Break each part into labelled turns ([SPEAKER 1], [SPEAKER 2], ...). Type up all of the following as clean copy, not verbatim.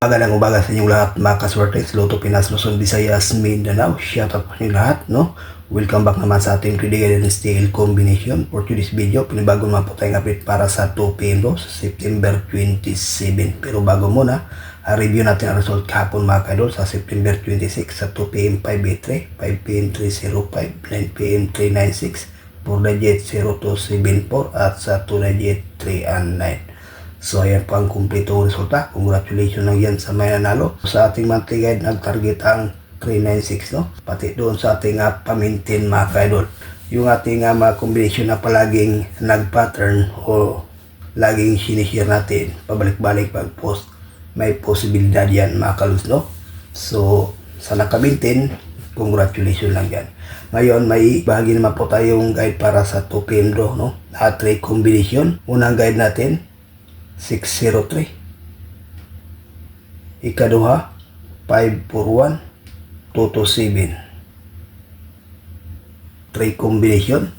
[SPEAKER 1] Magandang umaga sa inyong lahat mga kaswertes, Lotto Pinas, Luzon, Visayas, Mindanao. Shout out po inyong lahat, no? Welcome back naman sa ating critical and steel combination. For today's video, pinibago naman po tayong update para sa 2 p.m. sa September 27. Pero bago muna, review natin ang result kahapon mga kaidol sa September 26 sa 2 p.m. 583, 5 p.m. 305, 9 p.m. 396, 4 digit 0274 at sa 2 digit 3 and 9. So ayan po ang kumpletong resulta. Congratulations lang yan sa may nanalo. Sa ating monthly guide, nag-target ang 396, no? Pati doon sa ating pamintin mga kaidol. Yung ating mga combination na palaging nag-pattern o laging sinishare natin, pabalik-balik pag-post, may posibilidad yan mga kalus, no? So sa nakamintin, congratulations lang yan. Ngayon, may bahagi naman po tayong guide para sa 2 p.m. draw, no? Na 3 combination. Unang guide natin, 603. Ikaduha, 541, 227. 3 combination.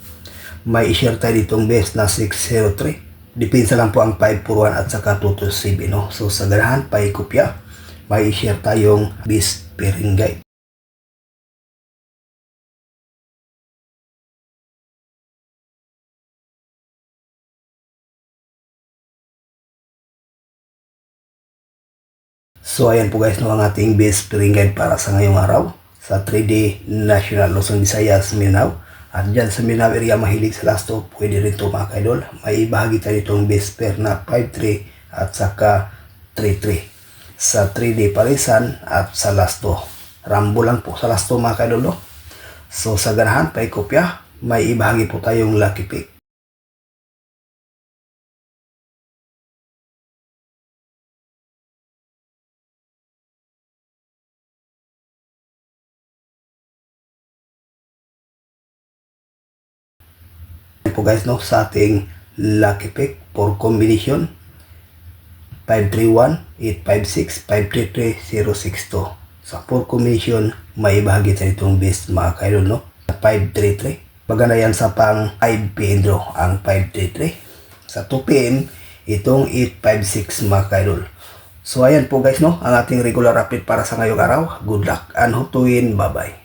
[SPEAKER 1] May i-share tayo ditong best na 603. Dipinsa lang po ang 541 at saka 227, no? So sa ganahan, paikopya. May i-share tayong best pairing guide. So ayan po guys, no, ang ating best pairing guide para sa ngayong araw sa 3D National Luzon, Visayas, Mindanao. At dyan sa Mindanao area mahilig sa last 2, pwede rin ito mga kaidol. May bahagi tayo itong best pair na 5-3 at saka 3-3 sa 3D parisan at sa last 2. Rambo lang po sa last 2 mga kaidol, no? So sa ganahan, paikopya, may ibahagi po tayong lucky pick. Po guys, no, sa ating lucky pick for combination 531, 856, 533, 062. Sa 4 combination, may bahagi tayo itong best mga kaidol, no? 533. Maganda yan sa pang 5 p.m. draw, ang 533. Sa 2 p.m., itong 856 mga kaidol. So ayan po guys, no, ang ating regular update para sa ngayong araw. Good luck and hope to win. Bye bye.